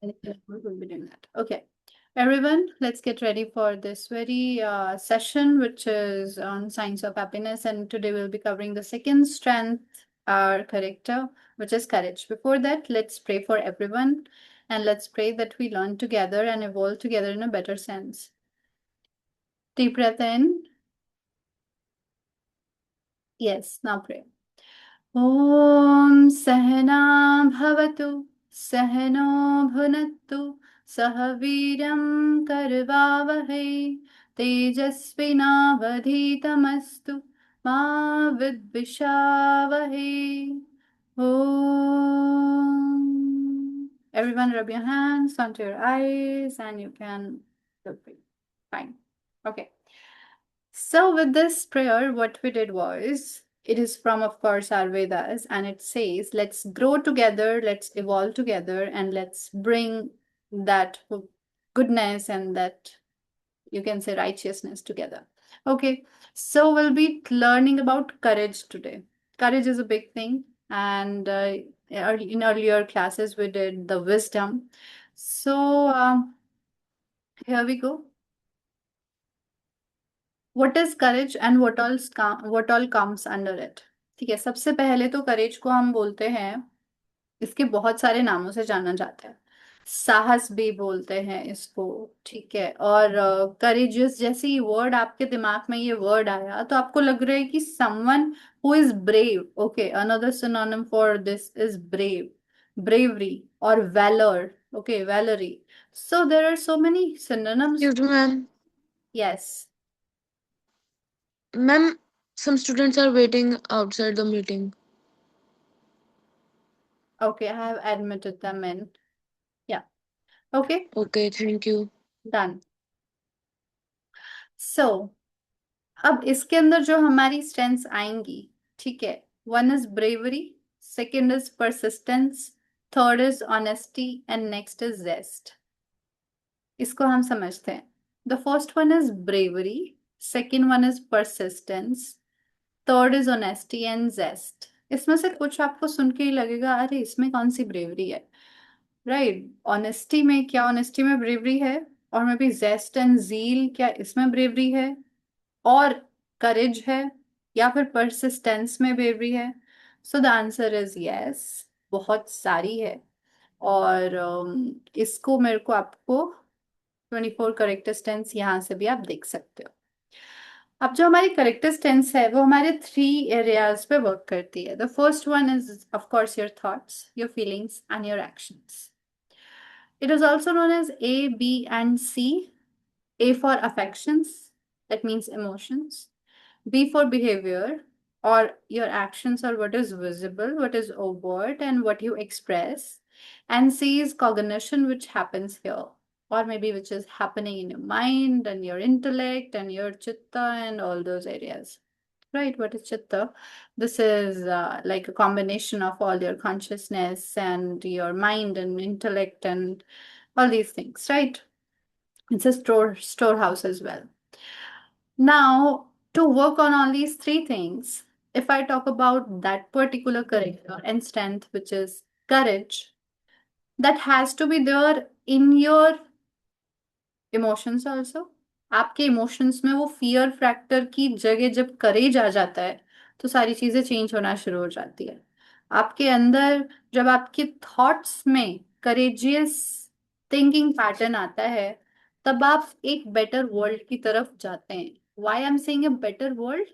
We'll be doing that. Okay. Everyone, let's get ready for this very session, which is on science of happiness. And today we'll be covering the second strength, our character, which is courage. Before that, let's pray for everyone and let's pray that we learn together and evolve together in a better sense. Deep breath in. Yes, now pray. ॐ सहना भवतु सहनो भुनक्तु सह वीर्यं करवावहै तेजस्विनावधीतमस्तु मा विद्विषावहै ॐ Everyone rub your hands onto your eyes and you can look fine. Okay. So with this prayer, what we did was, it is from, of course, our Vedas, and it says, let's grow together, let's evolve together, and let's bring that goodness and that, you can say, righteousness together. Okay, so we'll be learning about courage today. Courage is a big thing, and in earlier classes, we did the wisdom. So here we go. What is courage and what all comes under it? ठीक है, सबसे पहले तो करेज को हम बोलते हैं, इसके बहुत सारे नामों से जाना जाता है। साहस भी बोलते हैं इसको, ठीक है। और करेजियस जैसे ही वर्ड आपके दिमाग में ये वर्ड आया तो आपको लग रहा है कि someone who is brave. Okay, another synonym for this is brave, bravery और valour. Okay, valour. So there are so many synonyms. Excuse me, ma'am. Yes. Ma'am, some students are waiting outside the meeting. Okay, I have admitted them in. Yeah. Okay, Okay, thank you. done. So, अब इसके अंदर जो हमारी strengths आएंगी, ठीक है, one is bravery, second is persistence, third is honesty and next is zest. इसको हम समझते हैं। The first one is bravery, second one is persistence, third is honesty and zest. इसमें से कुछ आपको सुन के ही लगेगा, अरे इसमें कौन सी ब्रेवरी है, राइट? ऑनेस्टी में क्या, ऑनेस्टी में ब्रेवरी है? और मे बी जेस्ट एंड जील, क्या इसमें ब्रेवरी है? और करेज है? या फिर परसिस्टेंस में ब्रेवरी है? So the answer is yes, बहुत सारी है। और इसको मेरे को आपको 24 करेक्टर टेंस यहाँ से भी आप देख सकते हो। अब जो हमारी करेक्टर टेंस है वो हमारे 3 एरियाज पे वर्क करती है। The first one is of course your thoughts, your feelings and your actions. It is also known as A, B, and C. A for affections, that means emotions. B for behavior, or your actions, or what is visible, what is overt, and what you express. And C is cognition, which happens here, or maybe which is happening in your mind and your intellect and your chitta and all those areas. Right, what is chitta? This is like a combination of all your consciousness and your mind and intellect and all these things, right? It's a storehouse as well. Now, to work on all these 3 things, if I talk about that particular character and strength, which is courage, that has to be there in your emotions also. आपके emotions में वो fear factor की जगह जब करेज आ जाता है तो सारी चीजें चेंज होना शुरू हो जाती है। आपके अंदर जब आपके थॉट्स में करेजियस थिंकिंग पैटर्न आता है तब आप एक बेटर वर्ल्ड की तरफ जाते हैं। Why I am saying a better world?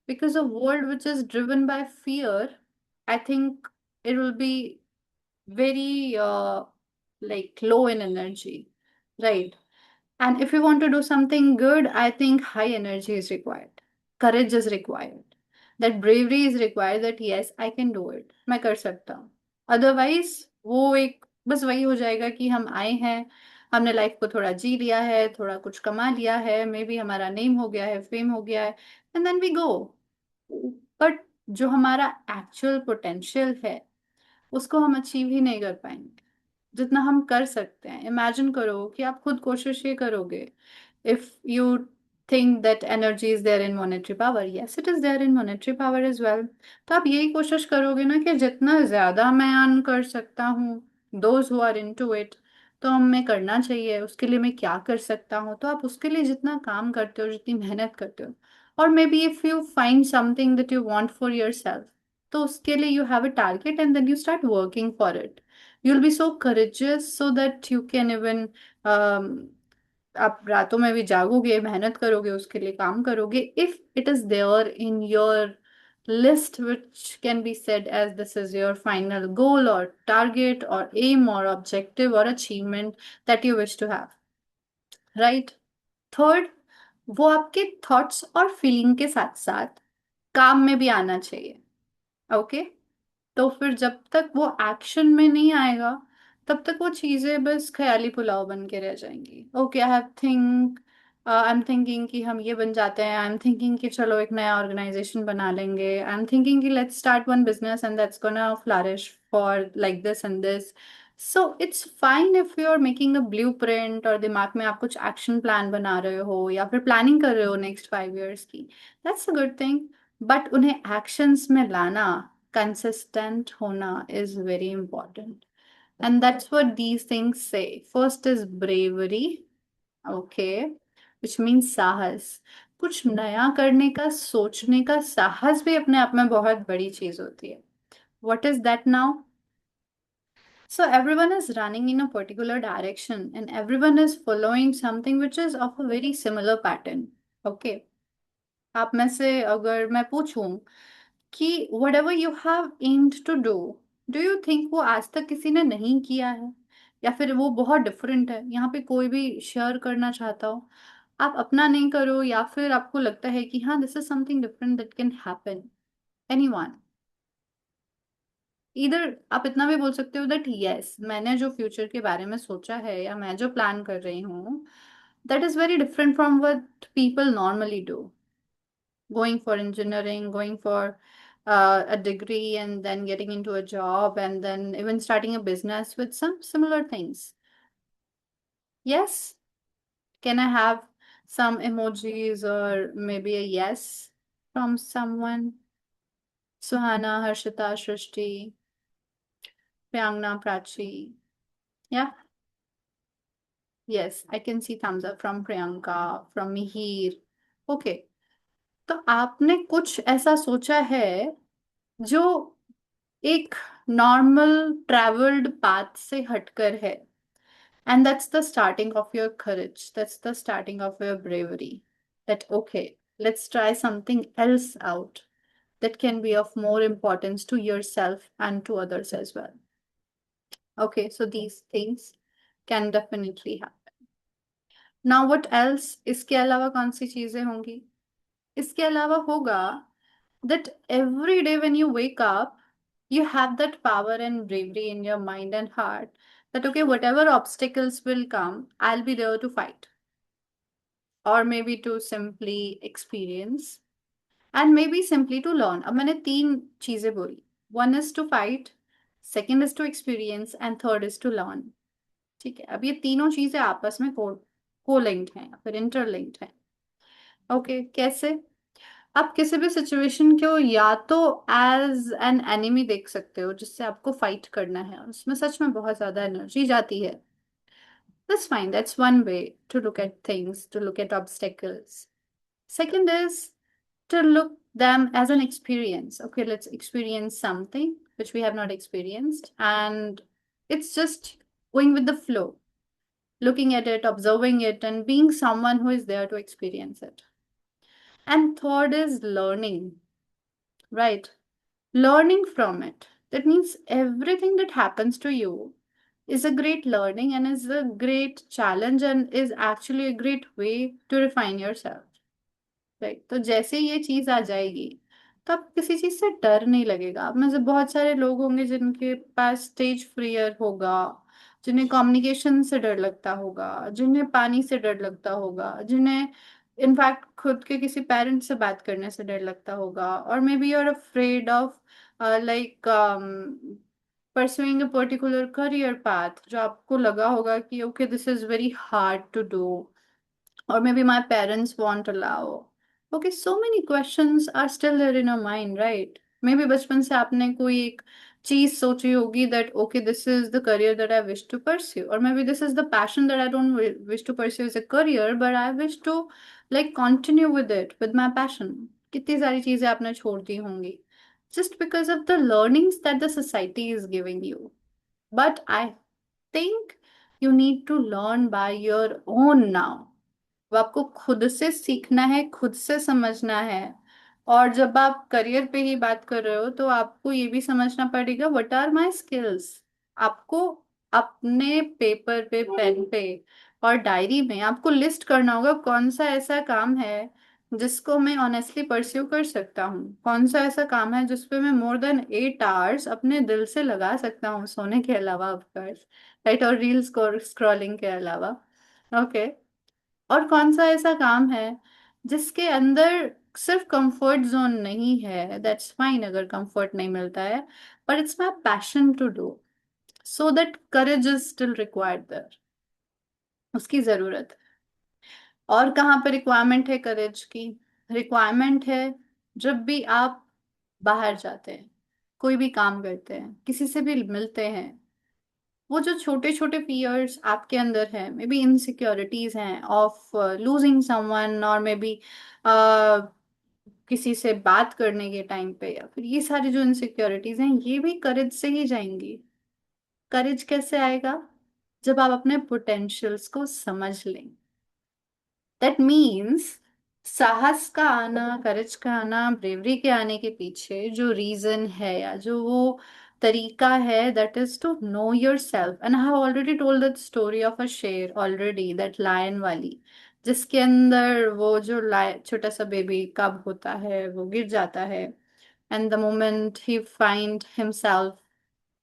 Because a world which is driven by fear, I think it will be very like low in energy, right? And if you want to do something good, I think high energy is required. Courage is required. That bravery is required that yes, I can do it. मैं कर सकता हूँ। Otherwise, वो एक बस वही हो जाएगा कि हम आए हैं, हमने लाइफ को थोड़ा जी लिया है, थोड़ा कुछ कमा लिया है, मे बी हमारा नेम हो गया है, फेम हो गया है, and then we go. But जो हमारा एक्चुअल पोटेंशियल है उसको हम अचीव ही नहीं कर पाएंगे जितना हम कर सकते हैं। इमेजिन करो कि आप खुद कोशिश ये करोगे। If you think that energy is there in monetary power, yes it is there in monetary power as well. तो आप यही कोशिश करोगे ना कि जितना ज्यादा मैं अर्न कर सकता हूँ, those who are into it, तो हमें करना चाहिए, उसके लिए मैं क्या कर सकता हूँ। तो आप उसके लिए जितना काम करते हो, जितनी मेहनत करते हो, और maybe if you find something that you want for yourself, तो उसके लिए you have a target and then you start working for it. You will be so courageous so that you can even, आप रातों में भी जागोगे, मेहनत करोगे, उसके लिए काम करोगे, if it is there in your list which can be said as this is your final goal or target or aim or objective or achievement that you wish to have, right? Third, वो आपके thoughts और feeling के साथ साथ काम में भी आना चाहिए। ओके, तो फिर जब तक वो एक्शन में नहीं आएगा, तब तक वो चीजें बस ख्याली पुलाव बन के रह जाएंगी। ओके, आई एम थिंकिंग कि हम ये बन जाते हैं, आई एम थिंकिंग कि चलो एक नया ऑर्गेनाइजेशन बना लेंगे, आई एम थिंकिंग कि let's start one business and that's gonna flourish for like this and this. So it's fine if you are making a blueprint, और दिमाग में आप कुछ एक्शन प्लान बना रहे हो या फिर प्लानिंग कर रहे हो नेक्स्ट 5 years की, that's a good thing. But उन्हें एक्शंस में लाना, consistent होना is very important. And that's what these things say. First is bravery, okay, which means साहस। कुछ नया करने का, सोचने का साहस भी अपने आप में बहुत बड़ी चीज होती है। What is that now? So everyone is running in a particular direction and everyone is following something which is of a very similar pattern. Okay. आप में से अगर मैं पूछूं कि whatever you have aimed to do you think वो आज तक किसी ने नहीं किया है, या फिर वो बहुत डिफरेंट है? यहाँ पे कोई भी शेयर करना चाहता हो, आप अपना नहीं करो, या फिर आपको लगता है कि हाँ this is something different that can happen, anyone? इधर आप इतना भी बोल सकते हो दैट यस, मैंने जो फ्यूचर के बारे में सोचा है या मैं जो प्लान कर रही हूँ, that is very different from what people normally do, going for engineering, going for a degree, and then getting into a job, and then even starting a business with some similar things. Yes? Can I have some emojis or maybe a yes from someone? Suhana, Harshita, Shrishti, Priyangna, Prachi. Yeah? Yes, I can see thumbs up from Priyanka, from Mihir. Okay. तो आपने कुछ ऐसा सोचा है जो एक normal travelled path से हटकर है, and that's the starting of your courage, that's the starting of your bravery, that okay, let's try something else out that can be of more importance to yourself and to others as well. Okay, so these things can definitely happen. Now what else, इसके अलावा कौन सी चीजें होंगी? इसके अलावा होगा that every day when you wake up, you have that power and bravery in your mind and heart that, okay, whatever obstacles will come, I'll be there to fight, or maybe to simply experience, and maybe simply to learn. अब मैंने तीन चीजें बोली, one is to fight, second is to experience, and third is to learn. ठीक है, अब ये तीनों चीजें आपस में को लिंक्ड हैं या फिर इंटरलिंक्ड हैं। ओके, कैसे? आप किसी भी सिचुएशन को या तो एज एन एनिमी देख सकते हो जिससे आपको फाइट करना है, और उसमें सच में बहुत ज्यादा एनर्जी जाती है। That's fine, that's one way to look at things, to look at obstacles. Second is to look them as an experience. Okay, let's experience something which we have not experienced, and it's just going with the flow, looking at it, observing it, and being someone who is there to experience it. And third is learning, right? Learning from it. That means everything that happens to you is a great learning and is a great challenge and is actually a great way to refine yourself. Right, तो जैसे ये चीज आ जाएगी तो आप किसी चीज से डर नहीं लगेगा। आप में से बहुत सारे लोग होंगे जिनके पास स्टेज फियर होगा, जिन्हें कम्युनिकेशन से डर लगता होगा, जिन्हें पानी से डर लगता होगा, जिन्हें इनफैक्ट खुद के किसी पेरेंट से बात करने से डर लगता होगा, और maybe you are afraid of like pursuing a particular career path जो आपको लगा होगा कि okay this is very hard to do, or maybe my parents won't allow. Okay, so many questions are still there in your mind, right? Maybe बचपन से आपने कोई एक चीज सोची होगी that okay this is the career that I wish to pursue, और maybe this is the passion that I don't wish to pursue as a career but I wish to like continue with it with my passion. कितनी सारी चीजें आपने छोड़ दी होंगी just because of the learnings that the society is giving you. But I think you need to learn by your own now. वो आपको खुद से सीखना है, खुद से समझना है। और जब आप करियर पे ही बात कर रहे हो तो आपको ये भी समझना पड़ेगा व्हाट आर माय स्किल्स। आपको अपने पेपर पे, पेन पे और डायरी में आपको लिस्ट करना होगा कौन सा ऐसा काम है जिसको मैं ऑनेस्टली परस्यू कर सकता हूँ, कौन सा ऐसा काम है जिसपे मैं मोर देन 8 आवर्स अपने दिल से लगा सकता हूँ, सोने के अलावा ऑफकोर्स, राइट, और रील्स स्क्रॉलिंग के अलावा। ओके। और कौन सा ऐसा काम है जिसके अंदर सिर्फ कंफर्ट जोन नहीं है, दैट्स फाइन अगर कंफर्ट नहीं मिलता है, पर it's my passion to do, so that courage is still required there, उसकी जरूरत है। और कहाँ पे रिक्वायरमेंट है करेज की? रिक्वायरमेंट है जब भी आप बाहर जाते हैं, कोई भी काम करते हैं, किसी से भी मिलते हैं, वो जो छोटे छोटे फियर्स आपके अंदर हैं, मे बी इनसिक्योरिटीज हैं ऑफ लूजिंग समवन, और मे बी किसी से बात करने के टाइम पे, या फिर ये सारी जो इनसिक्योरिटीज हैं ये भी करेज से ही जाएंगी। करेज कैसे आएगा? जब आप अपने पोटेंशियल्स को समझ लें। दैट मीन्स साहस का आना, करेज का आना, ब्रेवरी के आने के पीछे जो रीजन है या जो वो तरीका है, that is to know yourself. And I have already told that story of a शेर ऑलरेडी, दैट लायन वाली, जिसके अंदर वो जो छोटा सा बेबी कब होता है वो गिर जाता है, and the moment he find himself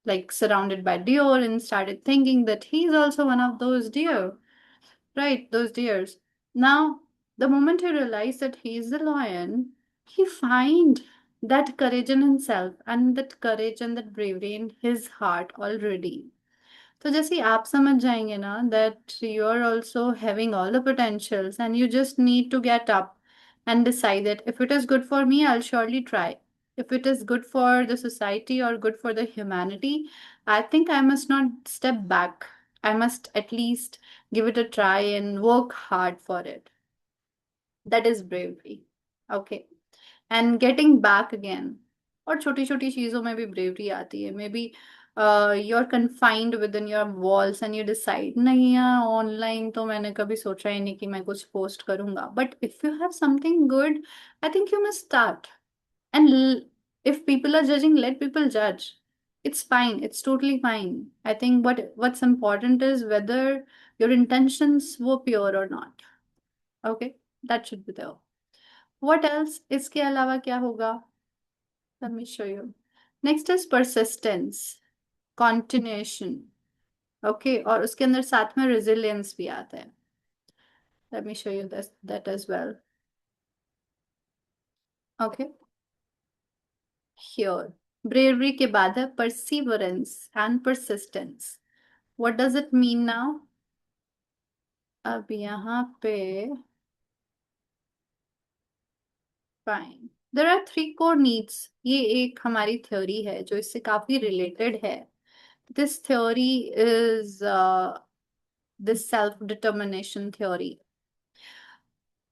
like surrounded by deer and started thinking that he's also one of those deer. Right, those deers. Now, the moment he realized that he is the lion, he find that courage in himself and that courage and that bravery in his heart already. तो जैसे ही आप समझ जाएंगे ना that you are also having all the potentials and you just need to get up and decide that if it is good for me, I'll surely try. If it is good for the society or good for the humanity, I think I must not step back. I must at least give it a try and work hard for it. That is bravery. Okay. And getting back again. और छोटी छोटी चीजों में भी bravery आती है, maybe you are confined within your walls and you decide नहीं यार ऑनलाइन तो मैंने कभी सोचा ही नहीं कि मैं कुछ पोस्ट करूंगा, but if you have something good I think you must start. And if people are judging, let people जज, it's fine, it's totally fine. I think what's important is whether your intentions were pure or not. Okay, that should be there. What else? इसके अलावा क्या होगा? Let me show you. Next is persistence, continuation. Okay, और उसके अंदर साथ में resilience भी आता है. Let me show you that as well. Okay, here. Bravery के बाद है perseverance and persistence. What does it mean now? अब यहाँ पे fine. There are three core needs. ये एक हमारी थ्योरी है जो इससे काफी रिलेटेड है. This theory is this self-determination theory.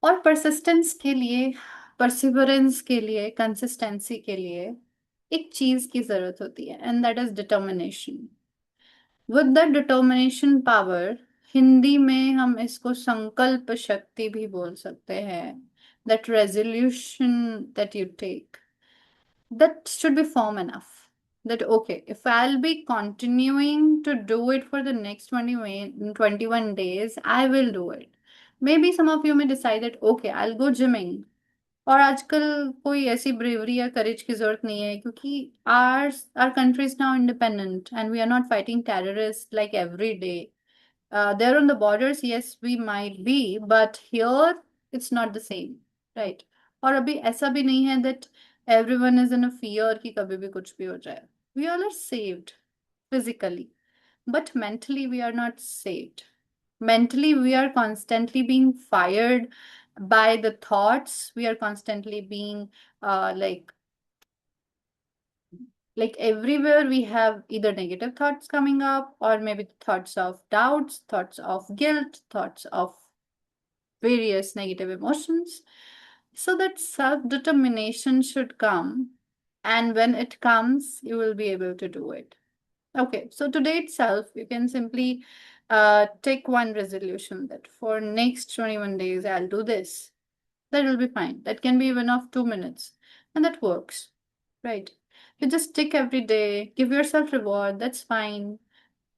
और परसिस्टेंस के लिए, परसिवरेंस के लिए, कंसिस्टेंसी के लिए एक चीज की जरूरत होती है and that is determination. With the determination power, Hindi में हम इसको संकल्प शक्ति भी बोल सकते हैं, that resolution that you take, that should be firm enough that okay, if I'll be continuing to do it for the next 21 days, I will do it. Maybe some of you may decide that okay, I'll go gymming. और आजकल कोई ऐसी bravery या करेज की जरूरत नहीं है क्योंकि our country is now independent and we are not fighting terrorist like every day. There on the borders, yes, we might be, but here it's not the same, right? और अभी ऐसा भी नहीं है that everyone is in a fear कि कभी भी कुछ भी हो जाए. We all are saved physically, but mentally we are not saved. Mentally, we are constantly being fired by the thoughts. We are constantly being like Like everywhere we have either negative thoughts coming up, or maybe thoughts of doubts, thoughts of guilt, thoughts of various negative emotions. So that self determination should come. And when it comes, you will be able to do it. Okay, so today itself, you can simply take one resolution that for next 21 days, I'll do this. That will be fine. That can be even of 2 minutes. And that works, right? You just tick every day, give yourself reward. That's fine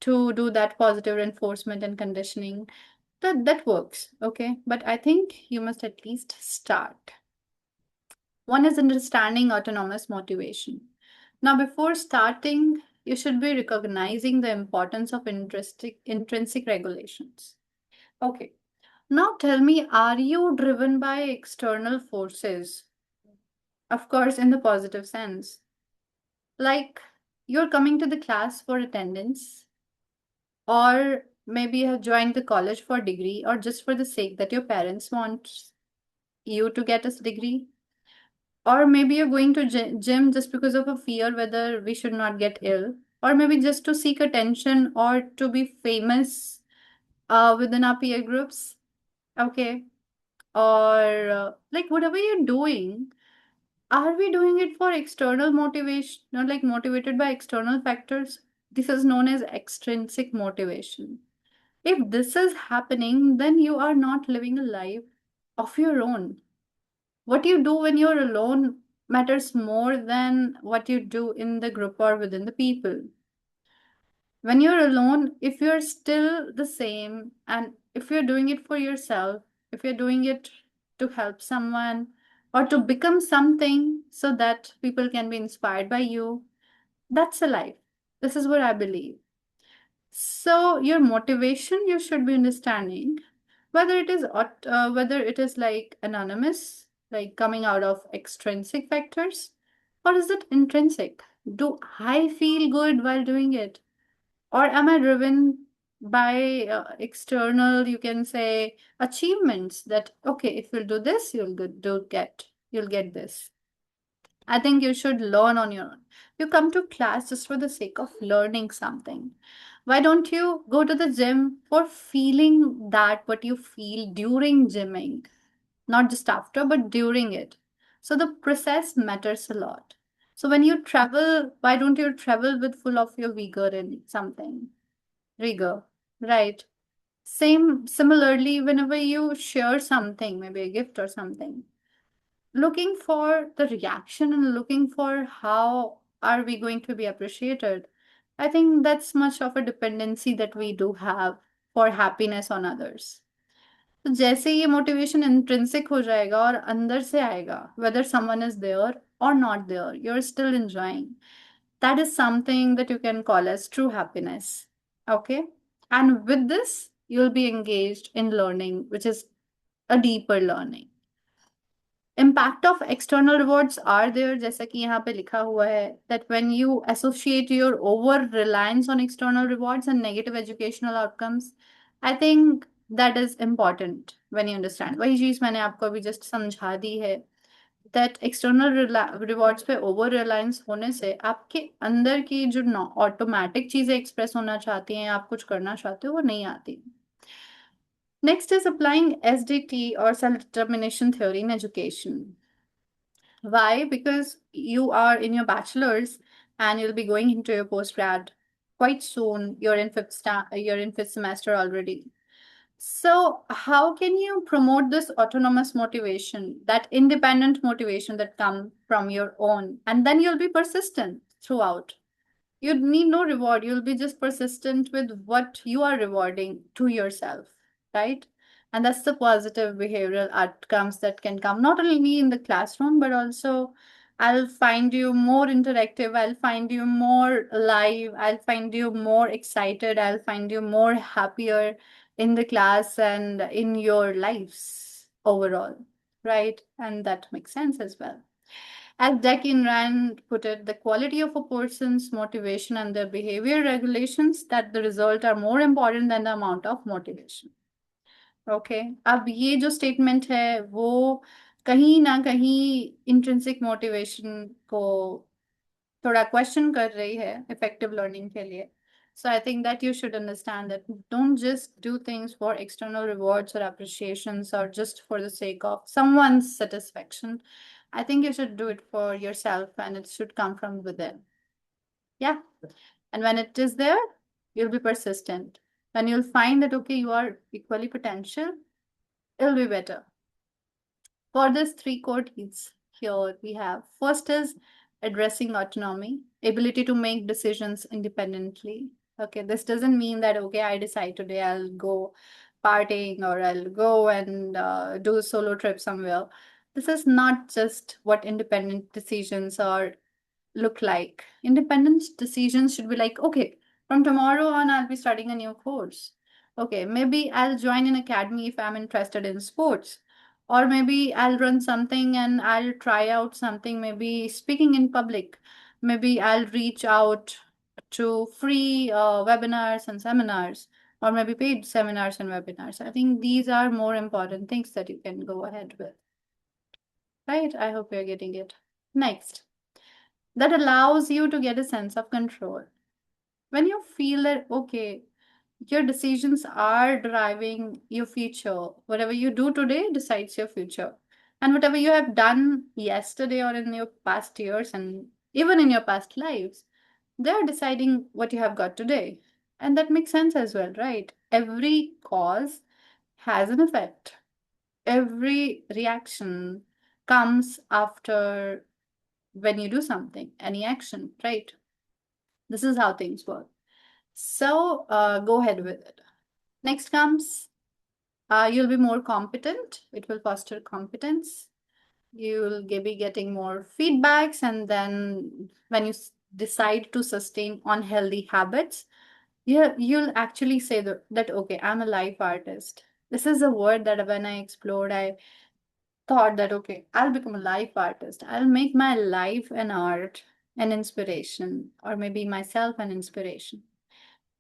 to do that positive reinforcement and conditioning. That works, okay? But I think you must at least start. One is understanding autonomous motivation. Now, before starting, you should be recognizing the importance of intrinsic regulations. Okay. Now tell me, are you driven by external forces? Of course, in the positive sense. Like you're coming to the class for attendance, or maybe you have joined the college for degree, or just for the sake that your parents want you to get a degree. Or maybe you're going to gym just because of a fear whether we should not get ill, or maybe just to seek attention or to be famous within our peer groups. Okay. Or like whatever you're doing, are we doing it for external motivation, not like motivated by external factors? This is known as extrinsic motivation. If this is happening, then you are not living a life of your own. What you do when you're alone matters more than what you do in the group or within the people. When you're alone, if you're still the same and if you're doing it for yourself, if you're doing it to help someone or to become something so that people can be inspired by you, that's a life. This is what I believe. So your motivation, you should be understanding whether it is like anonymous, like coming out of extrinsic factors, or is it intrinsic? Do I feel good while doing it? Or am I driven by external, you can say, achievements that, okay, if you'll do this, you'll get this. I think you should learn on your own. You come to class just for the sake of learning something. Why don't you go to the gym for feeling that what you feel during gymming, not just after, but during it? So the process matters a lot. So when you travel, why don't you travel with full of your vigor in something? Rigor, right? Similarly, whenever you share something, maybe a gift or something, looking for the reaction and looking for how are we going to be appreciated, I think that's much of a dependency that we do have for happiness on others. तो जैसे ये motivation intrinsic हो जाएगा और अंदर से आएगा, whether someone is there or not there, you're still enjoying. That is something that you can call as true happiness. Okay. And with this, you'll be engaged in learning, which is a deeper learning. Impact of external rewards are there, जैसा कि यहाँ पे लिखा हुआ है, that when you associate your over reliance on external rewards and negative educational outcomes, I think that is important when you understand. वही चीज मैंने आपको अभी just समझा दी है, that external rewards पे over reliance होने से आपके अंदर की जो ऑटोमेटिक चीजें एक्सप्रेस होना चाहती हैं, आप कुछ करना चाहते हो, वो नहीं आती. Next is applying SDT or self determination theory in education. Why? Because you are in your bachelor's and you'll be going into your postgrad quite soon. You're in fifth semester already. So how can you promote this autonomous motivation, that independent motivation that come from your own, and then you'll be persistent throughout. You need no reward. You'll be just persistent with what you are rewarding to yourself, right? And that's the positive behavioral outcomes that can come not only in the classroom, but also I'll find you more interactive. I'll find you more alive. I'll find you more excited. I'll find you more happier in the class and in your lives overall, right? And that makes sense as well. As Dekin Rand put it, the quality of a person's motivation and their behavior regulations that the result are more important than the amount of motivation. Okay. अब ये जो statement है वो कहीं ना कहीं intrinsic motivation को थोड़ा क्वेश्चन कर रही है इफेक्टिव लर्निंग के लिए. So I think that you should understand that don't just do things for external rewards or appreciations or just for the sake of someone's satisfaction. I think you should do it for yourself and it should come from within. Yeah. And when it is there, you'll be persistent. When you'll find that, okay, you are equally potential, it'll be better. For this three core needs here we have first is addressing autonomy, ability to make decisions independently. Okay, this doesn't mean that okay, I decide today I'll go partying or I'll go and do a solo trip somewhere. This is not just what independent decisions are look like. Independent decisions should be like, okay, from tomorrow on, I'll be starting a new course. Okay, maybe I'll join an academy if I'm interested in sports. Or maybe I'll run something and I'll try out something, maybe speaking in public. Maybe I'll reach out to free webinars and seminars, or maybe paid seminars and webinars. I think these are more important things that you can go ahead with. Right? I hope you're getting it. Next, that allows you to get a sense of control. When you feel that, okay, your decisions are driving your future, whatever you do today decides your future. And whatever you have done yesterday or in your past years and even in your past lives, they're deciding what you have got today. And that makes sense as well, right? Every cause has an effect, every reaction comes after when you do something, any action, right? This is how things work. So go ahead with it. Next comes you'll be more competent. It will foster competence. You'll be getting more feedbacks, and then when you decide to sustain unhealthy habits, yeah, you'll actually say that okay, I'm a life artist. This is a word that when I explored, I thought that okay, I'll become a life artist. I'll make my life an art, an inspiration, or maybe myself an inspiration.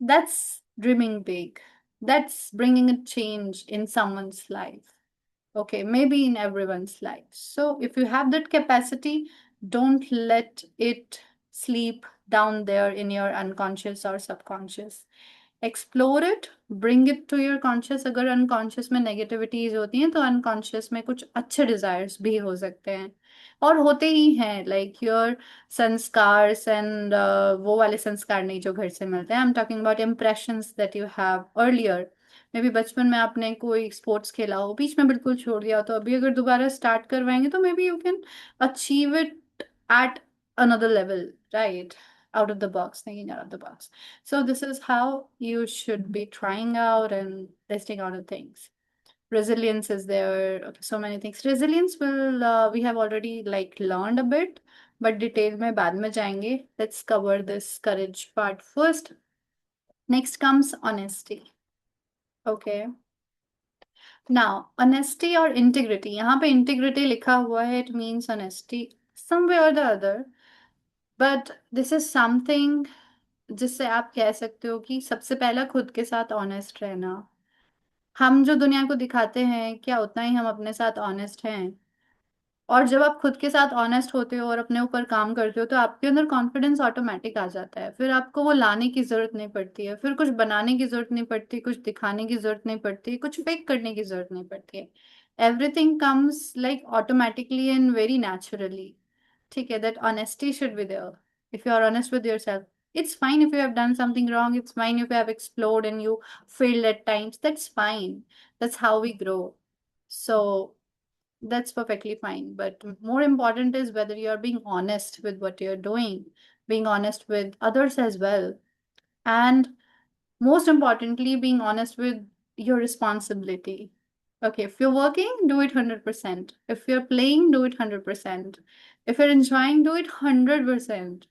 That's dreaming big. That's bringing a change in someone's life. Okay, maybe in everyone's life. So if you have that capacity, don't let it sleep down there in your unconscious or subconscious. Explore it, bring it to your conscious. अगर unconscious में negativities होती हैं तो unconscious में कुछ अच्छे desires भी हो सकते हैं और होते ही हैं. लाइक योर संस्कार्स एंड वो वाले संस्कार नहीं जो घर से मिलते हैं. I am talking about impressions that you have earlier. May be बचपन में आपने कोई स्पोर्ट्स खेला हो, बीच में बिल्कुल छोड़ दिया हो, तो अभी अगर दोबारा स्टार्ट करवाएंगे तो may be you can achieve it at another level, right? Out of the box, thinking out of the box. So this is how you should be trying out and testing out of things. Resilience is there. Okay, so many things. Resilience will we have already like learned a bit, but detail में बाद में जाएंगे. Let's cover this courage part first. Next comes honesty. Okay. Now, honesty or integrity. यहाँ पे integrity लिखा हुआ है. It means honesty some way or the other. But this is something जिससे आप कह सकते हो कि सबसे पहला खुद के साथ ऑनेस्ट रहना. हम जो दुनिया को दिखाते हैं क्या उतना ही हम अपने साथ ऑनेस्ट हैं? और जब आप खुद के साथ ऑनेस्ट होते हो और अपने ऊपर काम करते हो तो आपके अंदर कॉन्फिडेंस ऑटोमेटिक आ जाता है. फिर आपको वो लाने की जरूरत नहीं पड़ती है, फिर कुछ बनाने की जरूरत नहीं पड़ती, कुछ दिखाने की जरूरत नहीं पड़ती, कुछ फेक करने की जरूरत नहीं पड़ती है. Everything comes like automatically and very naturally. ठीक है, that honesty should be there. If you are honest with yourself, it's fine if you have done something wrong, it's fine if you have explored and you failed at times, that's fine. That's how we grow. So that's perfectly fine. But more important is whether you're being honest with what you're doing, being honest with others as well. And most importantly, being honest with your responsibility. Okay, if you're working, do it 100%. If you're playing, do it 100%. If you're enjoying, do it 100%.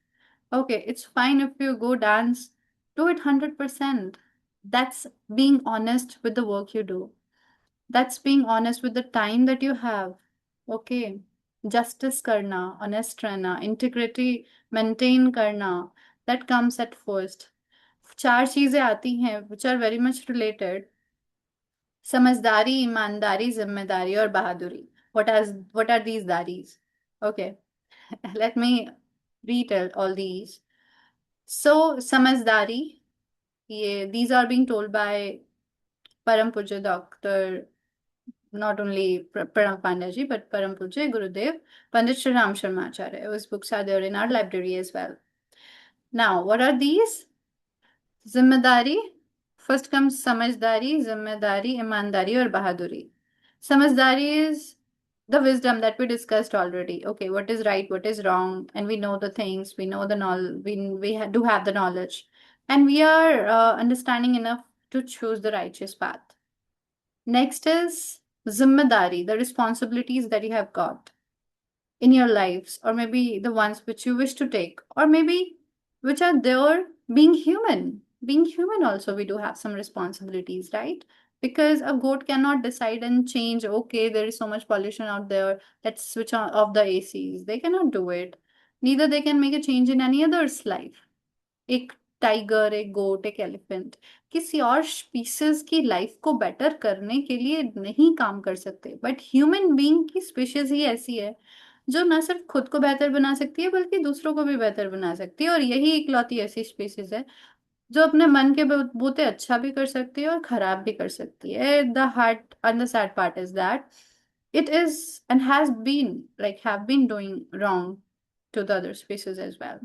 Okay, it's fine if you go dance, do it 100%. That's being honest with the work you do. That's being honest with the time that you have. Okay. Justice karna, honest रहना, integrity maintain करना, that comes at first. चार चीजें आती हैं which are very much related. समझदारी, ईमानदारी, जिम्मेदारी और बहादुरी. What are these daris? Okay. Let me retell all these. So, Samazdari, yeah, these are being told by Param Puja Doctor, not only Pranav Pandyaji, but Param Puja Gurudev Pandit Shri Ram Sharma Acharya. His books are there in our library as well. Now, what are these? जिम्मेदारी. First comes समझदारी, जिम्मेदारी, ईमानदारी और बहादुरी. समझदारी is the wisdom that we discussed already. Okay, what is right, what is wrong, and we know the things, we know the knowledge, we do have the knowledge, and we are understanding enough to choose the righteous path. Next is zimmedari, the responsibilities that you have got in your lives, or maybe the ones which you wish to take, or maybe which are there. Being human, being human also, we do have some responsibilities, right? Because a goat cannot decide and change, okay, there is so much pollution out there, let's switch on off the ACs. They cannot do it. Neither they can make a change in any other's life. एक tiger, एक गोट, एक elephant किसी और species की life को better करने के लिए नहीं काम कर सकते, बट ह्यूमन बीइंग की स्पीशीज ही ऐसी है जो ना सिर्फ खुद को बेहतर बना सकती है बल्कि दूसरों को भी बेहतर बना सकती है, और यही इकलौती ऐसी स्पीसीज है जो अपने मन के बूते अच्छा भी कर सकती है और खराब भी कर सकती है. The heart and the sad part is that it is and has been like have been doing wrong to the other species as well.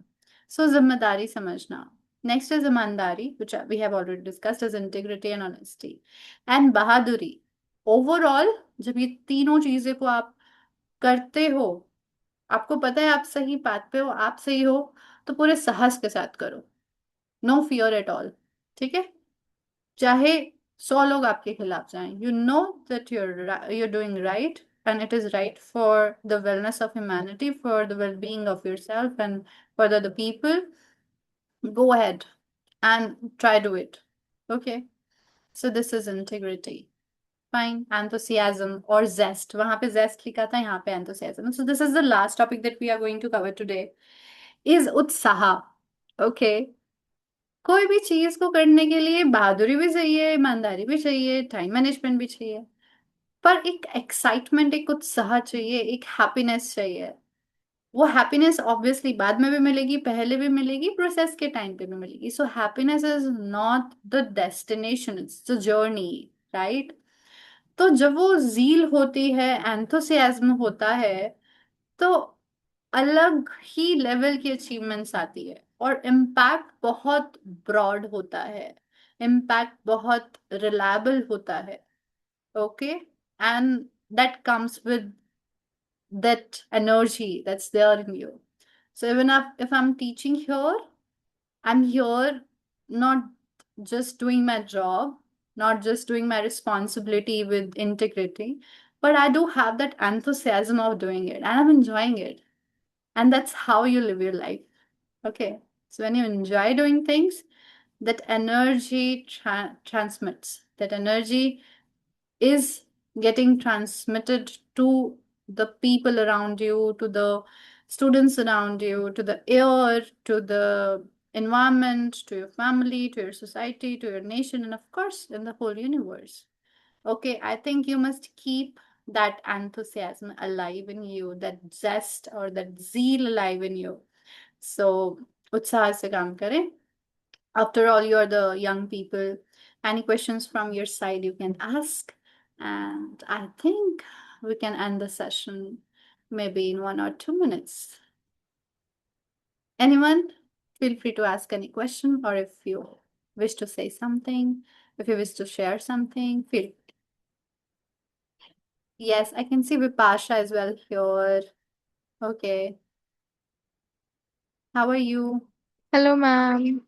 So zimmedari samajhna. Next is imandari, which we have already discussed as integrity and honesty. And bahaduri. Overall, जब ये तीनों चीजें को आप करते हो, आपको पता है आप सही पाथ पे हो, आप सही हो, तो पूरे साहस के साथ करो. No fear at all. ठीक है? चाहे 100 लोग आपके खिलाफ जाएं, you know that you're doing right and it is right for the wellness of humanity, for the well-being of yourself and for the other people. Go ahead and try do it. Okay, so this is integrity. Fine. Enthusiasm or zest. वहां पे zest लिखा था, यहाँ पे enthusiasm. So this is the last topic that we are going to cover today. Is उत्साह. Okay. कोई भी चीज को करने के लिए बहादुरी भी चाहिए, ईमानदारी भी चाहिए, टाइम मैनेजमेंट भी चाहिए, पर एक एक्साइटमेंट, एक उत्साह चाहिए, एक हैप्पीनेस चाहिए. वो हैप्पीनेस ऑब्वियसली बाद में भी मिलेगी, पहले भी मिलेगी, प्रोसेस के टाइम पे भी मिलेगी. So happiness is not the destination, it's the journey, right? तो जब वो जील होती है, एंथुसियाज्म होता है, तो अलग ही लेवल की अचीवमेंट्स आती है और इम्पैक्ट बहुत ब्रॉड होता है, इम्पैक्ट बहुत रिलायबल होता है. Okay, and that comes with that energy that's there in you. So even if I'm teaching here, I'm here not just doing my job, not just doing my responsibility with integrity, but I do have that enthusiasm of doing it and I'm enjoying it. And that's how you live your life. Okay. So when you enjoy doing things, that energy transmits. That energy is getting transmitted to the people around you, to the students around you, to the air, to the environment, to your family, to your society, to your nation, and of course, in the whole universe. Okay, I think you must keep that enthusiasm alive in you, that zest or that zeal alive in you. So, उत्साह से काम करें. After all, you're the young people. Any questions from your side, you can ask. And I think we can end the session maybe in 1 or 2 minutes. Anyone? Feel free to ask any question, or if you wish to say something, if you wish to share something, feel. Yes, I can see Vipasha as well here. Okay. How are you? Hello, ma'am.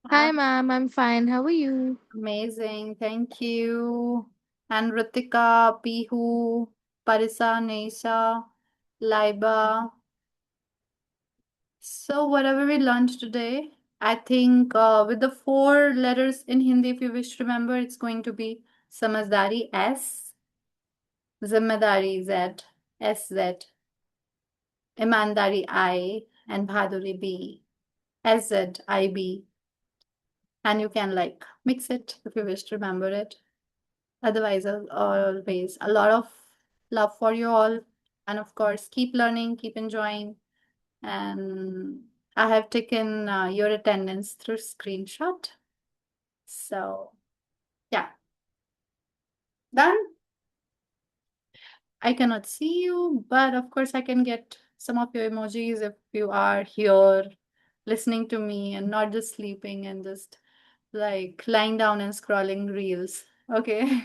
Ah, Hi, ma'am. I'm fine. How are you? amazing. Thank you. And Ritika, Pihu, Parisa, Nesa, Laiba. So whatever we learned today, I think with the 4 letters in Hindi, if you wish to remember, it's going to be Samazdari S, Zimmedari Z, SZ, Imandari I, and Bhaduri B, SZ, IB. And you can like mix it if you wish to remember it. Otherwise, always a lot of love for you all. And of course, keep learning, keep enjoying, and I have taken your attendance through screenshot. So, yeah, done. I cannot see you, but of course, I can get some of your emojis if you are here listening to me and not just sleeping and just like lying down and scrolling reels. Okay.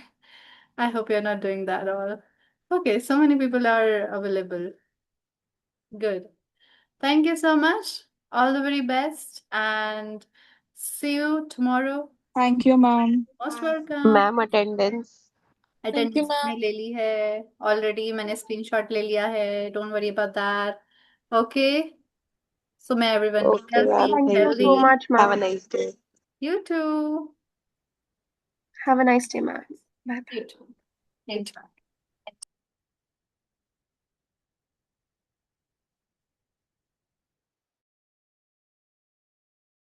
I hope you're not doing that all. Okay, so many people are available. Good. Thank you so much. All the very best and see you tomorrow. Thank you, ma'am. Most welcome. Ma'am attendance Thank you, attendance मैंने ma'am. ले ली है already मैंने screenshot ले लिया है don't worry about that okay so may everyone be okay healthy ma'am Thank you thank healthy you so have much, a ma'am. Nice day you too Have a nice day, ma'am. Bye. you too thank you